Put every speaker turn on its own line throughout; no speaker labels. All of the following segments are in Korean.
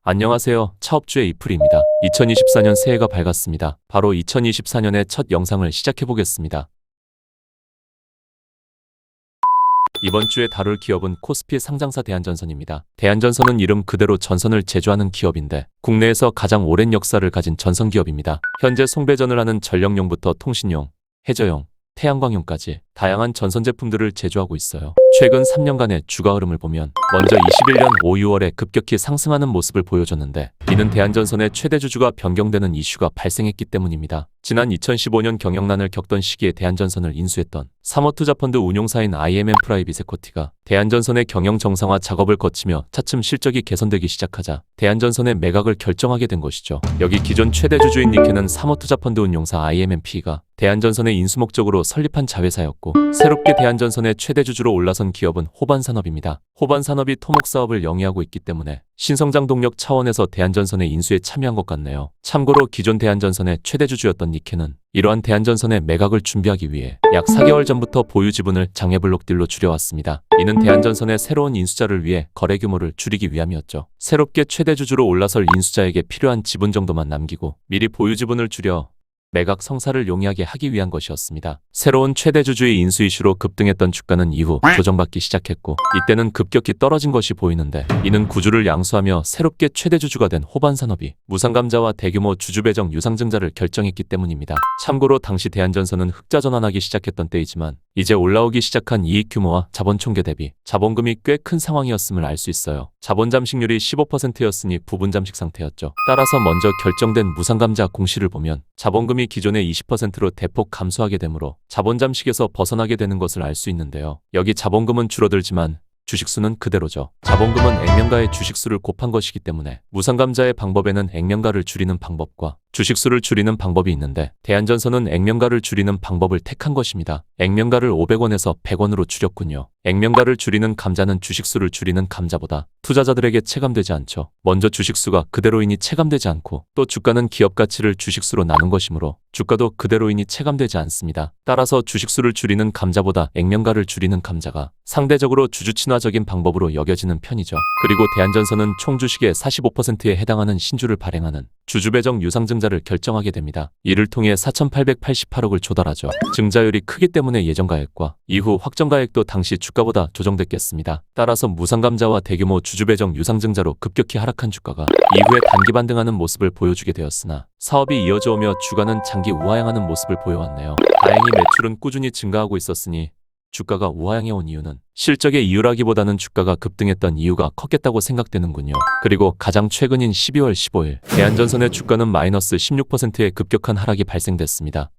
안녕하세요. 차업주의 이풀입니다. 2024년 새해가 밝았습니다. 바로 2024년의 첫 영상을 시작해보겠습니다. 이번 주에 다룰 기업은 코스피 상장사 대한전선입니다. 대한전선은 이름 그대로 전선을 제조하는 기업인데 국내에서 가장 오랜 역사를 가진 전선기업입니다. 현재 송배전을 하는 전력용부터 통신용, 해저용, 태양광용까지 다양한 전선 제품들을 제조하고 있어요. 최근 3년간의 주가 흐름을 보면 먼저 21년 5, 6월에 급격히 상승하는 모습을 보여줬는데 이는 대한전선의 최대 주주가 변경되는 이슈가 발생했기 때문입니다. 지난 2015년 경영난을 겪던 시기에 대한전선을 인수했던 사모투자펀드 운용사인 IMM 프라이빗에코티가 대한전선의 경영 정상화 작업을 거치며 차츰 실적이 개선되기 시작하자 대한전선의 매각을 결정하게 된 것이죠. 여기 기존 최대 주주인 니케는 사모투자펀드 운용사 IMMP가 대한전선의 인수 목적으로 설립한 자회사였고 새롭게 대한전선의 최대 주주로 올라선 기업은 호반산업입니다. 호반산업이 토목사업을 영위하고 있기 때문에 신성장 동력 차원에서 대한전선의 인수에 참여한 것 같네요. 참고로 기존 대한전선의 최대 주주였던 니케는 이러한 대한전선의 매각을 준비하기 위해 약 4개월 전부터 보유 지분을 장외블록딜로 줄여왔습니다. 이는 대한전선의 새로운 인수자를 위해 거래 규모를 줄이기 위함이었죠. 새롭게 최대 주주로 올라설 인수자에게 필요한 지분 정도만 남기고 미리 보유 지분을 줄여 매각 성사를 용이하게 하기 위한 것이었습니다. 새로운 최대 주주의 인수 이슈로 급등했던 주가는 이후 조정받기 시작했고 이때는 급격히 떨어진 것이 보이는데 이는 구주를 양수하며 새롭게 최대 주주가 된 호반산업이 무상감자와 대규모 주주 배정 유상증자를 결정했기 때문입니다. 참고로 당시 대한전선은 흑자 전환하기 시작했던 때이지만 이제 올라오기 시작한 이익 규모와 자본 총계 대비 자본금이 꽤 큰 상황이었음을 알 수 있어요. 자본 잠식률이 15%였으니 부분 잠식 상태였죠. 따라서 먼저 결정된 무상감자 공시를 보면 자본금이 기존의 20%로 대폭 감소하게 되므로 자본 잠식에서 벗어나게 되는 것을 알 수 있는데요. 여기 자본금은 줄어들지만 주식수는 그대로죠. 자본금은 액면가의 주식수를 곱한 것이기 때문에 무상감자의 방법에는 액면가를 줄이는 방법과 주식수를 줄이는 방법이 있는데 대한전선은 액면가를 줄이는 방법을 택한 것입니다. 액면가를 500원에서 100원으로 줄였군요. 액면가를 줄이는 감자는 주식수를 줄이는 감자보다 투자자들에게 체감되지 않죠. 먼저 주식수가 그대로이니 체감되지 않고 또 주가는 기업 가치를 주식수로 나눈 것이므로 주가도 그대로이니 체감되지 않습니다. 따라서 주식수를 줄이는 감자보다 액면가를 줄이는 감자가 상대적으로 주주 친화적인 방법으로 여겨지는 편이죠. 그리고 대한전선은 총 주식의 45%에 해당하는 신주를 발행하는 주주배정 유상증자를 결정하게 됩니다. 이를 통해 4,888억을 조달하죠. 증자율이 크기 때문에 예정가액과 이후 확정가액도 당시 주가보다 조정됐겠습니다. 따라서 무상감자와 대규모 주주배정 유상증자로 급격히 하락한 주가가 이후에 단기 반등하는 모습을 보여주게 되었으나 사업이 이어져 오며 주가는 장기 우하향하는 모습을 보여왔네요. 다행히 매출은 꾸준히 증가하고 있었으니 주가가 우하향해 온 이유는 실적의 이유라기보다는 주가가 급등했던 이유가 컸겠다고 생각되는군요. 그리고 가장 최근인 12월 15일 대한전선의 주가는 마이너스 16%의 급격한 하락이 발생됐습니다.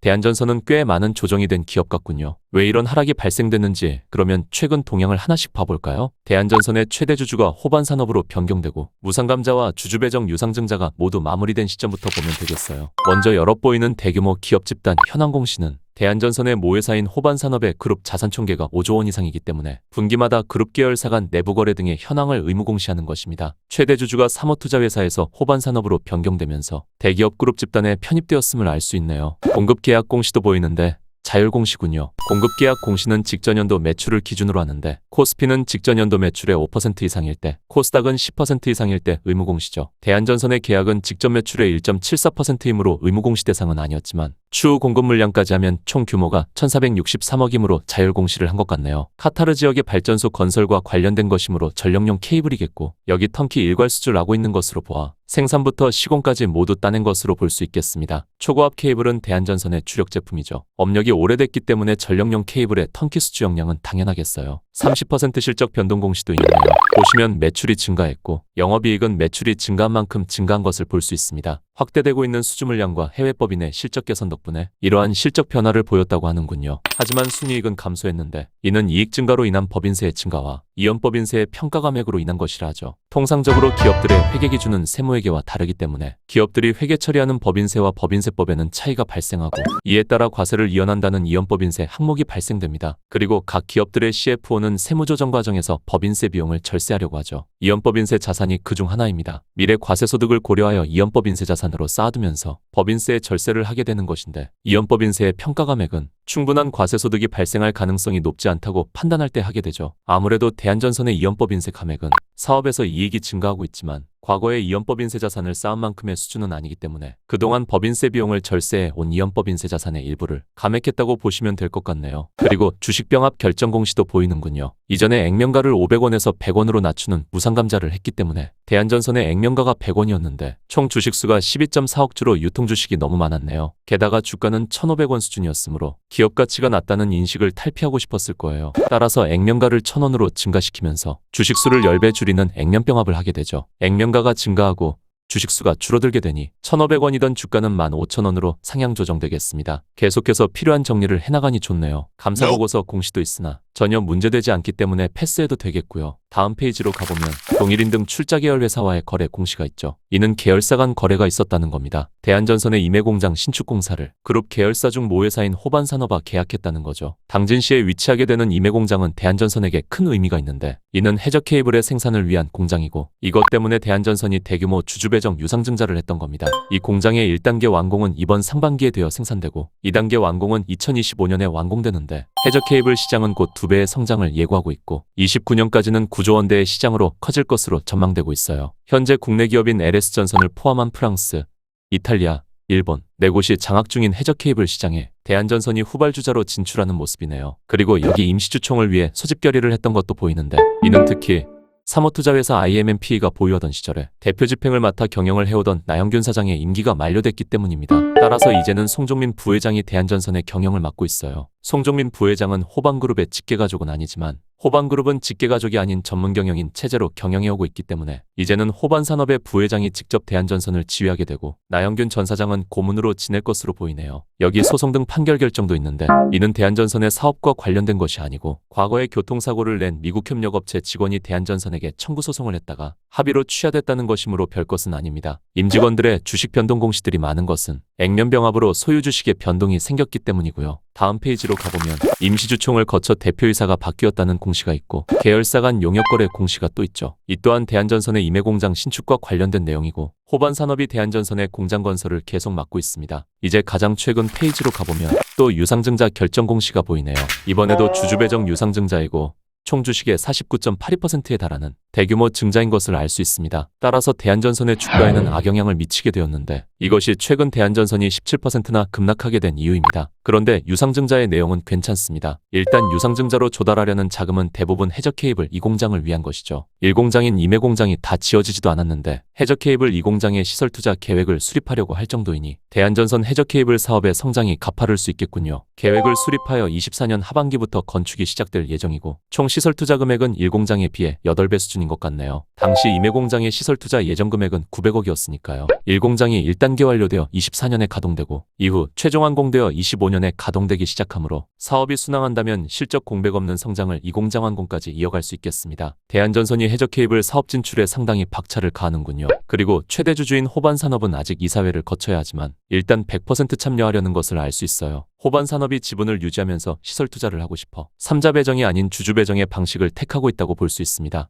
대한전선은 꽤 많은 조정이 된 기업 같군요. 왜 이런 하락이 발생됐는지 그러면 최근 동향을 하나씩 봐볼까요? 대한전선의 최대 주주가 호반산업으로 변경되고 무상감자와 주주배정 유상증자가 모두 마무리된 시점부터 보면 되겠어요. 먼저 여럿보이는 대규모 기업 집단 현황공시는 대한전선의 모회사인 호반산업의 그룹 자산총계가 5조 원 이상이기 때문에 분기마다 그룹 계열사 간 내부 거래 등의 현황을 의무공시하는 것입니다. 최대 주주가 사모투자회사에서 호반산업으로 변경되면서 대기업 그룹 집단에 편입되었음을 알 수 있네요. 공급계약 공시도 보이는데 자율공시군요. 공급계약 공시는 직전연도 매출을 기준으로 하는데 코스피는 직전연도 매출의 5% 이상일 때, 코스닥은 10% 이상일 때 의무공시죠. 대한전선의 계약은 직전 매출의 1.74%이므로 의무공시 대상은 아니었지만 추후 공급 물량까지 하면 총 규모가 1,463억이므로 자율공시를 한 것 같네요. 카타르 지역의 발전소 건설과 관련된 것이므로 전력용 케이블이겠고 여기 턴키 일괄수주를 하고 있는 것으로 보아 생산부터 시공까지 모두 따낸 것으로 볼 수 있겠습니다. 초고압 케이블은 대한전선의 주력 제품이죠. 업력이 오래됐기 때문에 전력용 케이블의 턴키 수주 역량은 당연하겠어요. 30% 실적 변동 공시도 있네요. 보시면 매출이 증가했고 영업이익은 매출이 증가한 만큼 증가한 것을 볼 수 있습니다. 확대되고 있는 수주 물량과 해외법인의 실적 개선 덕분에 이러한 실적 변화를 보였다고 하는군요. 하지만 순이익은 감소했는데 이는 이익 증가로 인한 법인세의 증가와 이연법인세의 평가 감액으로 인한 것이라 하죠. 통상적으로 기업들의 회계 기준은 세무회계와 다르기 때문에 기업들이 회계 처리하는 법인세와 법인세법에는 차이가 발생하고 이에 따라 과세를 이연한다는 이연법인세 항목이 발생됩니다. 그리고 각 기업들의 CFO는 세무조정 과정에서 법인세 비용을 절세하려고 하죠. 이연법인세 자산이 그중 하나입니다. 미래 과세소득을 고려하여 이연법인세 자산으로 쌓아두면서 법인세에 절세를 하게 되는 것인데, 이연법인세의 평가감액은 충분한 과세소득이 발생할 가능성이 높지 않다고 판단할 때 하게 되죠. 아무래도 대한전선의 이연법인세 감액은 사업에서 이익이 증가하고 있지만 과거에 이연법인세 자산을 쌓은 만큼의 수준은 아니기 때문에 그동안 법인세 비용을 절세해 온 이연법인세 자산의 일부를 감액했다고 보시면 될 것 같네요. 그리고 주식병합 결정 공시도 보이는군요. 이전에 액면가를 500원에서 100원으로 낮추는 무상감자를 했기 때문에 대한전선의 액면가가 100원이었는데 총 주식수가 12.4억 주로 유통주식이 너무 많았네요. 게다가 주가는 1,500원 수준이었으므로 기업 가치가 낮다는 인식을 탈피하고 싶었을 거예요. 따라서 액면가를 1,000원으로 증가시키면서 주식수를 10배 줄이는 액면병합을 하게 되죠. 액면가가 증가하고 주식수가 줄어들게 되니 1,500원이던 주가는 15,000원으로 상향 조정되겠습니다. 계속해서 필요한 정리를 해나가니 좋네요. 감사보고서 공시도 있으나 전혀 문제되지 않기 때문에 패스해도 되겠고요. 다음 페이지로 가보면 동일인 등 출자 계열 회사와의 거래 공시가 있죠. 이는 계열사 간 거래가 있었다는 겁니다. 대한전선의 임해공장 신축공사를 그룹 계열사 중 모회사인 호반산업과 계약했다는 거죠. 당진시에 위치하게 되는 임해공장은 대한전선에게 큰 의미가 있는데, 이는 해저 케이블의 생산을 위한 공장이고 이것 때문에 대한전선이 대규모 주주배정 유상증자를 했던 겁니다. 이 공장의 1단계 완공은 이번 상반기에 되어 생산되고 2단계 완공은 2025년에 완공되는데, 해저 케이블 시장은 곧 2배의 성장을 예고하고 있고 29년까지는 9조 원대의 시장으로 커질 것으로 전망되고 있어요. 현재 국내 기업인 LS전선을 포함한 프랑스, 이탈리아, 일본 4곳이 장악 중인 해저 케이블 시장에 대한전선이 후발주자로 진출하는 모습이네요. 그리고 여기 임시주총을 위해 소집 결의를 했던 것도 보이는데, 이는 특히 사모투자회사 IMMP가 보유하던 시절에 대표 집행을 맡아 경영을 해오던 나영균 사장의 임기가 만료됐기 때문입니다. 따라서 이제는 송종민 부회장이 대한전선의 경영을 맡고 있어요. 송종민 부회장은 호반그룹의 직계가족은 아니지만 호반그룹은 직계가족이 아닌 전문경영인 체제로 경영해오고 있기 때문에 이제는 호반산업의 부회장이 직접 대한전선을 지휘하게 되고 나영균 전 사장은 고문으로 지낼 것으로 보이네요. 여기 소송 등 판결 결정도 있는데, 이는 대한전선의 사업과 관련된 것이 아니고 과거에 교통사고를 낸 미국협력업체 직원이 대한전선에게 청구 소송을 했다가 합의로 취하됐다는 것이므로 별것은 아닙니다. 임직원들의 주식 변동 공시들이 많은 것은 액면병합으로 소유 주식의 변동이 생겼기 때문이고요. 다음 페이지로 가보면 임시주총을 거쳐 대표이사가 바뀌었다는 공시가 있고 계열사 간 용역거래 공시가 또 있죠. 이 또한 대한전선의 임해공장 신축과 관련된 내용이고 호반산업이 대한전선의 공장 건설을 계속 맡고 있습니다. 이제 가장 최근 페이지로 가보면 또 유상증자 결정 공시가 보이네요. 이번에도 주주배정 유상증자이고 총 주식의 49.82%에 달하는 대규모 증자인 것을 알 수 있습니다. 따라서 대한전선의 주가에는 악영향을 미치게 되었는데, 이것이 최근 대한전선이 17%나 급락하게 된 이유입니다. 그런데 유상증자의 내용은 괜찮습니다. 일단 유상증자로 조달하려는 자금은 대부분 해저케이블 2공장을 위한 것이죠. 1공장인 임해공장이 다 지어지지도 않았는데 해저케이블 2공장의 시설투자 계획을 수립하려고 할 정도이니 대한전선 해저케이블 사업의 성장이 가파를 수 있겠군요. 계획을 수립하여 24년 하반기부터 건축이 시작될 예정이고 총 시설투자 금액은 1공장에 비해 8배 수준인 것 같네요. 당시 임해공장의 시설투자 예정 금액은 900억이었으니까요. 1공장이 1단계 완료되어 24년에 가동되고 이후 최종 완공되어 25년에 가동되기 시작하므로 사업이 순항한다면 실적 공백 없는 성장을 2공장 완공까지 이어갈 수 있겠습니다. 대한전선이 해저케이블 사업 진출에 상당히 박차를 가하는군요. 그리고 최대 주주인 호반산업은 아직 이사회를 거쳐야 하지만 일단 100% 참여하려는 것을 알 수 있어요. 호반산업이 지분을 유지하면서 시설 투자를 하고 싶어 3자 배정이 아닌 주주 배정의 방식을 택하고 있다고 볼 수 있습니다.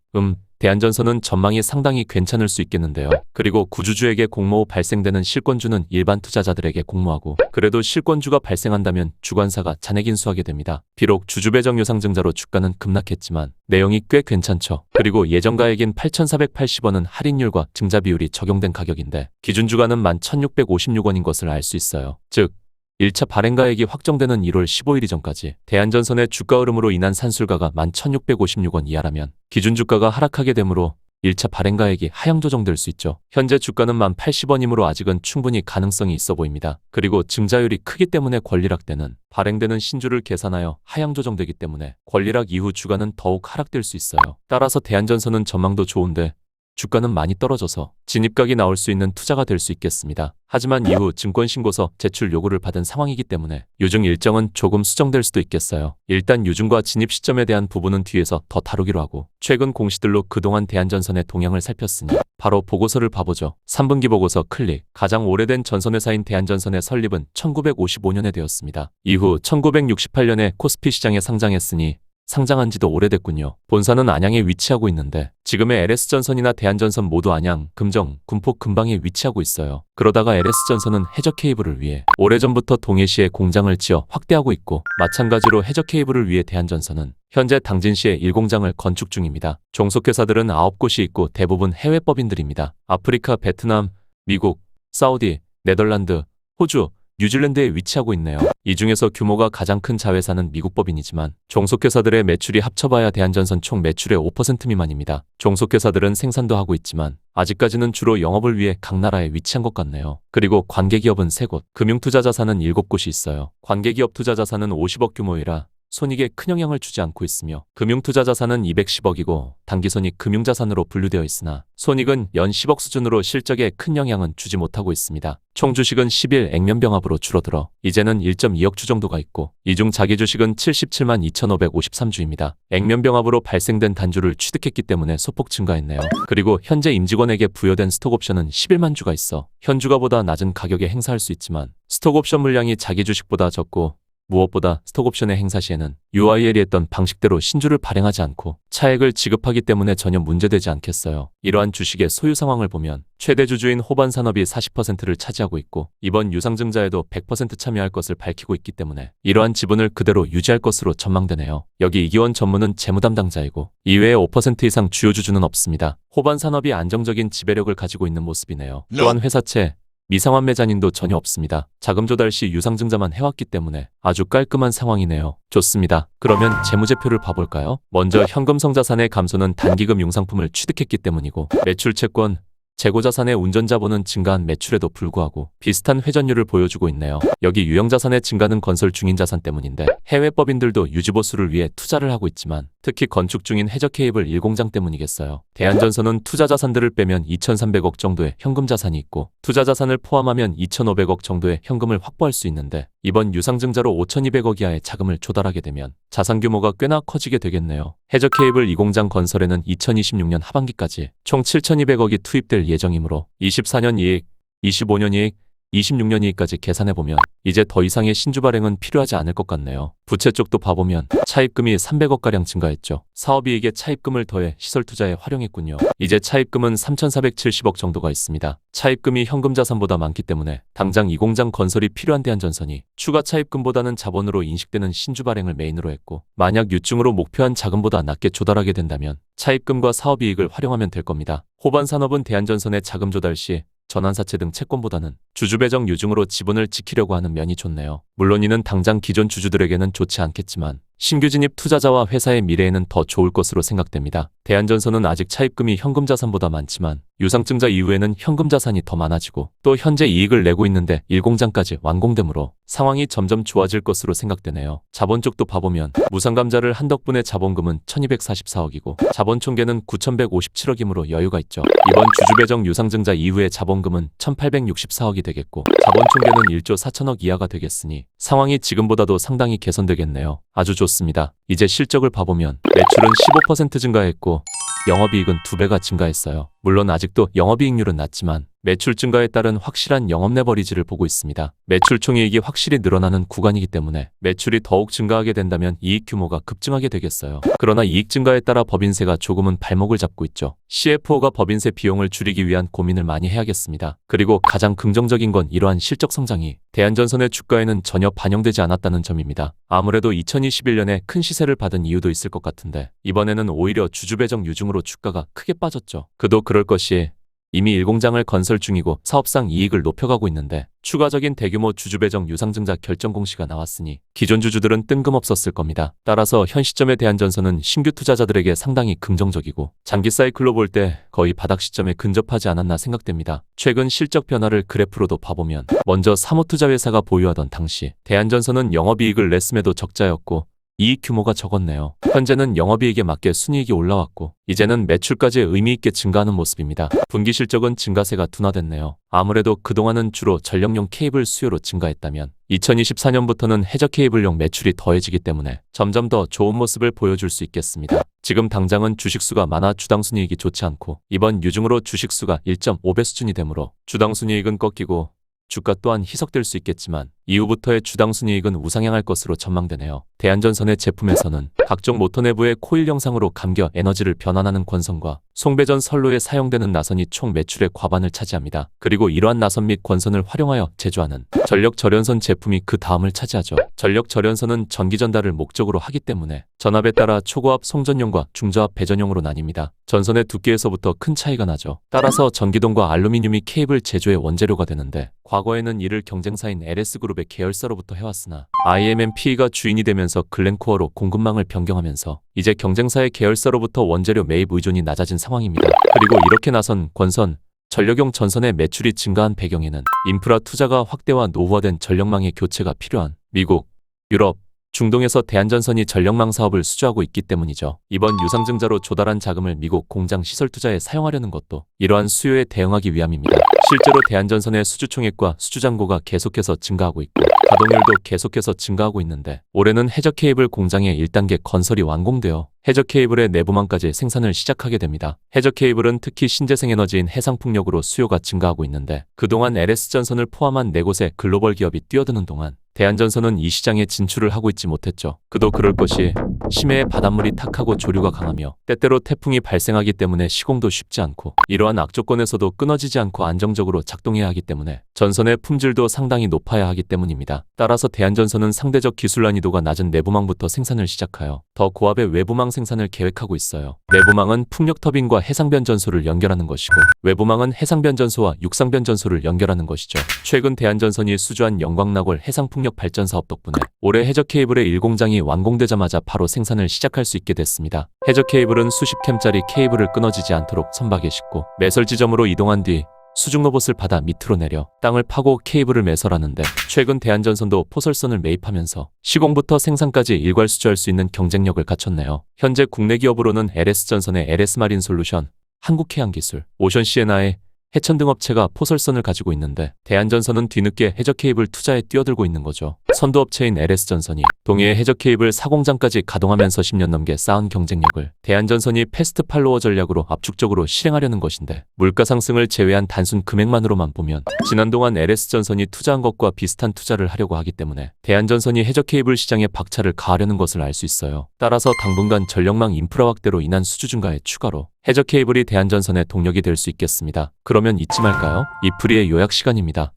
대한전선은 전망이 상당히 괜찮을 수 있겠는데요. 그리고 구주주에게 공모 후 발생되는 실권주는 일반 투자자들에게 공모하고 그래도 실권주가 발생한다면 주관사가 잔액 인수하게 됩니다. 비록 주주배정 유상증자로 주가는 급락했지만 내용이 꽤 괜찮죠. 그리고 예정가액인 8,480원은 할인율과 증자 비율이 적용된 가격인데 기준주가는 11,656원인 것을 알 수 있어요. 즉 1차 발행가액이 확정되는 1월 15일 이전까지 대한전선의 주가 흐름으로 인한 산술가가 11,656원 이하라면 기준주가가 하락하게 되므로 1차 발행가액이 하향 조정될 수 있죠. 현재 주가는 1,080원이므로 아직은 충분히 가능성이 있어 보입니다. 그리고 증자율이 크기 때문에 권리락 때는 발행되는 신주를 계산하여 하향 조정되기 때문에 권리락 이후 주가는 더욱 하락될 수 있어요. 따라서 대한전선은 전망도 좋은데 주가는 많이 떨어져서 진입각이 나올 수 있는 투자가 될 수 있겠습니다. 하지만 이후 증권신고서 제출 요구를 받은 상황이기 때문에 유증 일정은 조금 수정될 수도 있겠어요. 일단 유증과 진입 시점에 대한 부분은 뒤에서 더 다루기로 하고 최근 공시들로 그동안 대한전선의 동향을 살폈으니 바로 보고서를 봐보죠. 3분기 보고서 클릭. 가장 오래된 전선회사인 대한전선의 설립은 1955년에 되었습니다. 이후 1968년에 코스피 시장에 상장했으니 상장한 지도 오래됐군요. 본사는 안양에 위치하고 있는데 지금의 LS전선이나 대한전선 모두 안양, 금정, 군포 근방에 위치하고 있어요. 그러다가 LS전선은 해저 케이블을 위해 오래전부터 동해시에 공장을 지어 확대하고 있고 마찬가지로 해저 케이블을 위해 대한전선은 현재 당진시에 1공장을 건축 중입니다. 종속회사들은 9곳이 있고 대부분 해외 법인들입니다. 아프리카, 베트남, 미국, 사우디, 네덜란드, 호주, 뉴질랜드에 위치하고 있네요. 이 중에서 규모가 가장 큰 자회사는 미국 법인이지만 종속회사들의 매출이 합쳐봐야 대한전선 총 매출의 5% 미만입니다. 종속회사들은 생산도 하고 있지만 아직까지는 주로 영업을 위해 각 나라에 위치한 것 같네요. 그리고 관계기업은 3곳, 금융투자자산은 7곳이 있어요. 관계기업 투자자산은 50억 규모이라 손익에 큰 영향을 주지 않고 있으며 금융투자자산은 210억이고 당기손익 금융자산으로 분류되어 있으나 손익은 연 10억 수준으로 실적에 큰 영향은 주지 못하고 있습니다. 총 주식은 10일 액면병합으로 줄어들어 이제는 1.2억 주 정도가 있고 이 중 자기 주식은 77만 2,553주입니다. 액면병합으로 발생된 단주를 취득했기 때문에 소폭 증가했네요. 그리고 현재 임직원에게 부여된 스톡옵션은 11만 주가 있어 현주가보다 낮은 가격에 행사할 수 있지만 스톡옵션 물량이 자기 주식보다 적고 무엇보다 스톡옵션의 행사 시에는 UIL이 했던 방식대로 신주를 발행하지 않고 차액을 지급하기 때문에 전혀 문제되지 않겠어요. 이러한 주식의 소유 상황을 보면 최대 주주인 호반산업이 40%를 차지하고 있고 이번 유상증자에도 100% 참여할 것을 밝히고 있기 때문에 이러한 지분을 그대로 유지할 것으로 전망되네요. 여기 이기원 전무는 재무담당자이고 이외에 5% 이상 주요 주주는 없습니다. 호반산업이 안정적인 지배력을 가지고 있는 모습이네요. 또한 회사채, 미상환 매자닌도 전혀 없습니다. 자금 조달 시 유상증자만 해왔기 때문에 아주 깔끔한 상황이네요. 좋습니다. 그러면 재무제표를 봐볼까요? 먼저 현금성 자산의 감소는 단기금 융상품을 취득했기 때문이고 매출 채권, 재고자산의 운전자본은 증가한 매출에도 불구하고 비슷한 회전율을 보여주고 있네요. 여기 유형자산의 증가는 건설 중인 자산 때문인데 해외 법인들도 유지보수를 위해 투자를 하고 있지만 특히 건축 중인 해저 케이블 1공장 때문이겠어요. 대한전선은 투자자산들을 빼면 2,300억 정도의 현금자산이 있고 투자자산을 포함하면 2,500억 정도의 현금을 확보할 수 있는데 이번 유상증자로 5,200억 이하의 자금을 조달하게 되면 자산 규모가 꽤나 커지게 되겠네요. 해저 케이블 2공장 건설에는 2026년 하반기까지 총 7,200억이 투입될 예정이므로 24년 이익, 25년 이익, 26년 이익까지 계산해보면 이제 더 이상의 신주 발행은 필요하지 않을 것 같네요. 부채 쪽도 봐보면 차입금이 300억가량 증가했죠. 사업이익에 차입금을 더해 시설 투자에 활용했군요. 이제 차입금은 3,470억 정도가 있습니다. 차입금이 현금자산보다 많기 때문에 당장 이 공장 건설이 필요한 대한전선이 추가 차입금보다는 자본으로 인식되는 신주 발행을 메인으로 했고 만약 유증으로 목표한 자금보다 낮게 조달하게 된다면 차입금과 사업이익을 활용하면 될 겁니다. 호반산업은 대한전선의 자금 조달 시 전환사채 등 채권보다는 주주배정 유증으로 지분을 지키려고 하는 면이 좋네요. 물론 이는 당장 기존 주주들에게는 좋지 않겠지만 신규 진입 투자자와 회사의 미래에는 더 좋을 것으로 생각됩니다. 대한전선은 아직 차입금이 현금자산보다 많지만 유상증자 이후에는 현금자산이 더 많아지고 또 현재 이익을 내고 있는데 1공장까지 완공되므로 상황이 점점 좋아질 것으로 생각되네요. 자본 쪽도 봐보면 무상감자를 한 덕분에 자본금은 1,244억이고 자본 총계는 9,157억이므로 여유가 있죠. 이번 주주배정 유상증자 이후의 자본금은 1,864억이 되겠고 자본 총계는 1조 4천억 이하가 되겠으니 상황이 지금보다도 상당히 개선되겠네요. 아주 좋습니다. 이제 실적을 봐보면 매출은 15% 증가했고 영업이익은 2배가 증가했어요. 물론 아직도 영업이익률은 낮지만 매출 증가에 따른 확실한 영업 레버리지를 보고 있습니다. 매출 총이익이 확실히 늘어나는 구간이기 때문에 매출이 더욱 증가하게 된다면 이익 규모가 급증하게 되겠어요. 그러나 이익 증가에 따라 법인세가 조금은 발목을 잡고 있죠. CFO가 법인세 비용을 줄이기 위한 고민을 많이 해야겠습니다. 그리고 가장 긍정적인 건 이러한 실적 성장이 대한전선의 주가에는 전혀 반영되지 않았다는 점입니다. 아무래도 2021년에 큰 시세를 받은 이유도 있을 것 같은데 이번에는 오히려 주주배정 유증으로 주가가 크게 빠졌죠. 그도 그럴 것이 이미 1공장을 건설 중이고 사업상 이익을 높여가고 있는데 추가적인 대규모 주주배정 유상증자 결정 공시가 나왔으니 기존 주주들은 뜬금없었을 겁니다. 따라서 현 시점에 대한전선은 신규 투자자들에게 상당히 긍정적이고 장기 사이클로 볼 때 거의 바닥 시점에 근접하지 않았나 생각됩니다. 최근 실적 변화를 그래프로도 봐보면 먼저 사모투자회사가 보유하던 당시 대한전선은 영업이익을 냈음에도 적자였고 이익 규모가 적었네요. 현재는 영업이익에 맞게 순이익이 올라왔고 이제는 매출까지 의미 있게 증가하는 모습입니다. 분기 실적은 증가세가 둔화됐네요. 아무래도 그동안은 주로 전력용 케이블 수요로 증가했다면 2024년부터는 해저 케이블용 매출이 더해지기 때문에 점점 더 좋은 모습을 보여줄 수 있겠습니다. 지금 당장은 주식수가 많아 주당순이익이 좋지 않고 이번 유중으로 주식수가 1.5배 수준이 되므로 주당순이익은 꺾이고 주가 또한 희석될 수 있겠지만 이후부터의 주당순이익은 우상향할 것으로 전망되네요. 대한전선의 제품에서는 각종 모터 내부의 코일 영상으로 감겨 에너지를 변환하는 권선과 송배전 선로에 사용되는 나선이 총 매출의 과반을 차지합니다. 그리고 이러한 나선 및 권선을 활용하여 제조하는 전력 절연선 제품이 그 다음을 차지하죠. 전력 절연선은 전기 전달을 목적으로 하기 때문에 전압에 따라 초고압 송전용과 중저압 배전용으로 나뉩니다. 전선의 두께에서부터 큰 차이가 나죠. 따라서 전기동과 알루미늄이 케이블 제조의 원재료가 되는데 과거에는 이를 경쟁사인 LS그룹의 계열사로부터 해왔으나 IMMP가 주인이 되면서 글렌코어로 공급망을 변경하면서 이제 경쟁사의 계열사로부터 원재료 매입 의존이 낮아진 상황입니다. 그리고 이렇게 나선 권선, 전력용 전선의 매출이 증가한 배경에는 인프라 투자가 확대와 노후화된 전력망의 교체가 필요한 미국, 유럽, 중동에서 대한전선이 전력망 사업을 수주하고 있기 때문이죠. 이번 유상증자로 조달한 자금을 미국 공장 시설 투자에 사용하려는 것도 이러한 수요에 대응하기 위함입니다. 실제로 대한전선의 수주 총액과 수주 잔고가 계속해서 증가하고 있고 가동률도 계속해서 증가하고 있는데 올해는 해저 케이블 공장의 1단계 건설이 완공되어 해저 케이블의 내부망까지 생산을 시작하게 됩니다. 해저 케이블은 특히 신재생에너지인 해상풍력으로 수요가 증가하고 있는데 그동안 LS전선을 포함한 4곳의 글로벌 기업이 뛰어드는 동안 대한전선은 이 시장에 진출을 하고 있지 못했죠. 그도 그럴 것이 심해에 바닷물이 탁하고 조류가 강하며 때때로 태풍이 발생하기 때문에 시공도 쉽지 않고 이러한 악조건에서도 끊어지지 않고 안정적으로 작동해야 하기 때문에 전선의 품질도 상당히 높아야 하기 때문입니다. 따라서 대한전선은 상대적 기술 난이도가 낮은 내부망부터 생산을 시작하여 더 고압의 외부망 생산을 계획하고 있어요. 내부망은 풍력터빈과 해상변전소를 연결하는 것이고 외부망은 해상변전소와 육상변전소를 연결하는 것이죠. 최근 대한전선이 수주한 영광낙월 해상풍력 발전 사업 덕분에 올해 해저 케이블의 1공장이 완공되자마자 바로 생산을 시작할 수 있게 됐습니다. 해저 케이블은 수십 캠짜리 케이블을 끊어지지 않도록 선박에 싣고 매설 지점으로 이동한 뒤 수중 로봇을 받아 밑으로 내려 땅을 파고 케이블을 매설하는데 최근 대한전선도 포설선을 매입하면서 시공부터 생산까지 일괄 수주할 수 있는 경쟁력을 갖췄네요. 현재 국내 기업으로는 LS전선의 LS마린솔루션, 한국해양기술, 오션시에나의 해천 등 업체가 포설선을 가지고 있는데 대한전선은 뒤늦게 해저 케이블 투자에 뛰어들고 있는 거죠. 선두업체인 LS전선이 동해의 해저 케이블 4공장까지 가동하면서 10년 넘게 쌓은 경쟁력을 대한전선이 패스트 팔로워 전략으로 압축적으로 실행하려는 것인데 물가 상승을 제외한 단순 금액만으로만 보면 지난 동안 LS전선이 투자한 것과 비슷한 투자를 하려고 하기 때문에 대한전선이 해저 케이블 시장에 박차를 가하려는 것을 알 수 있어요. 따라서 당분간 전력망 인프라 확대로 인한 수주 증가에 추가로 해저 케이블이 대한전선의 동력이 될 수 있겠습니다. 그러면 잊지 말까요? 이프리의 요약 시간입니다.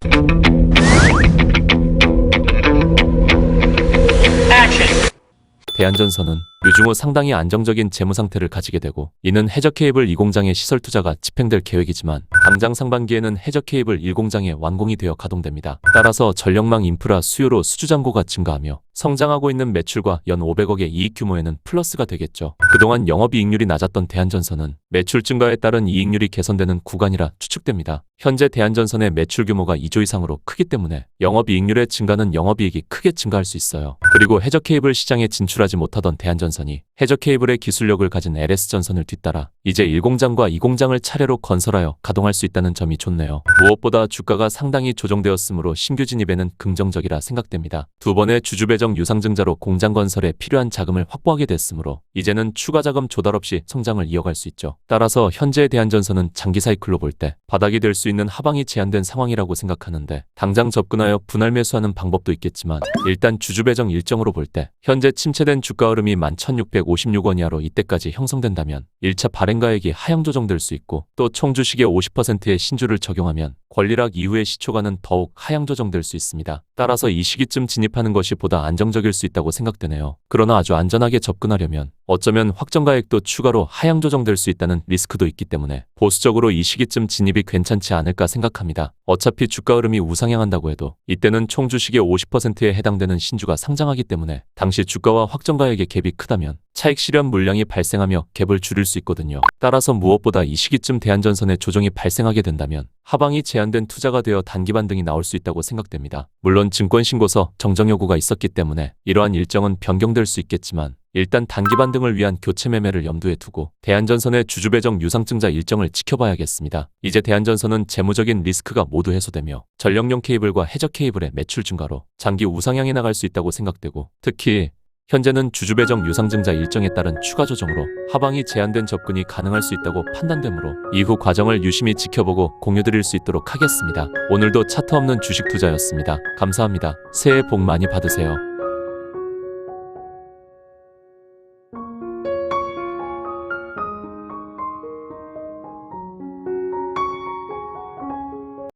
대한전선은 유중 후 상당히 안정적인 재무 상태를 가지게 되고 이는 해저 케이블 2공장의 시설 투자가 집행될 계획이지만 당장 상반기에는 해저 케이블 1공장의 완공이 되어 가동됩니다. 따라서 전력망 인프라 수요로 수주 잔고가 증가하며 성장하고 있는 매출과 연 500억의 이익 규모에는 플러스가 되겠죠. 그동안 영업이익률이 낮았던 대한전선은 매출 증가에 따른 이익률이 개선되는 구간이라 추측됩니다. 현재 대한전선의 매출 규모가 2조 이상으로 크기 때문에 영업이익률의 증가는 영업이익이 크게 증가할 수 있어요. 그리고 해저 케이블 시장에 진출하지 못하던 대한전선이 해저 케이블의 기술력을 가진 LS전선을 뒤따라 이제 1공장과 2공장을 차례로 건설하여 가동할 수 있다는 점이 좋네요. 무엇보다 주가가 상당히 조정되었으므로 신규 진입에는 긍정적이라 생각됩니다. 두 번의 주주배정 유상증자로 공장 건설에 필요한 자금을 확보하게 됐으므로 이제는 추가 자금 조달 없이 성장을 이어갈 수 있죠. 따라서 현재의 대한전선은 장기 사이클로 볼 때 바닥이 될 수 있는 하방이 제한된 상황이라고 생각하는데 당장 접근하여 분할 매수하는 방법도 있겠지만 일단 주주배정 일정으로 볼 때 현재 침체된 주가 흐름이 11,656원 이하로 이때까지 형성된다면 1차 발행가액이 하향 조정될 수 있고 또 총 주식의 50%의 신주를 적용하면 권리락 이후의 시초가는 더욱 하향 조정될 수 있습니다. 따라서 이 시기쯤 진입하는 것이 보다 안정적일 수 있다고 생각되네요. 그러나 아주 안전하게 접근하려면 어쩌면 확정가액도 추가로 하향 조정될 수 있다는 리스크도 있기 때문에 보수적으로 이 시기쯤 진입이 괜찮지 않을까 생각합니다. 어차피 주가 흐름이 우상향한다고 해도 이때는 총 주식의 50%에 해당되는 신주가 상장하기 때문에 당시 주가와 확정가액의 갭이 크다 한다면 차익 실현 물량이 발생하며 갭을 줄일 수 있거든요. 따라서 무엇보다 이 시기쯤 대한전선의 조정이 발생하게 된다면 하방이 제한된 투자가 되어 단기 반등이 나올 수 있다고 생각됩니다. 물론 증권신고서 정정 요구가 있었기 때문에 이러한 일정은 변경될 수 있겠지만 일단 단기 반등을 위한 교체 매매를 염두에 두고 대한전선의 주주배정 유상증자 일정을 지켜봐야겠습니다. 이제 대한전선은 재무적인 리스크가 모두 해소되며 전력용 케이블과 해저 케이블의 매출 증가로 장기 우상향에 나갈 수 있다고 생각되고, 특히 현재는 주주배정 유상증자 일정에 따른 추가 조정으로 하방이 제한된 접근이 가능할 수 있다고 판단되므로 이후 과정을 유심히 지켜보고 공유드릴 수 있도록 하겠습니다. 오늘도 차트 없는 주식 투자였습니다. 감사합니다. 새해 복 많이 받으세요.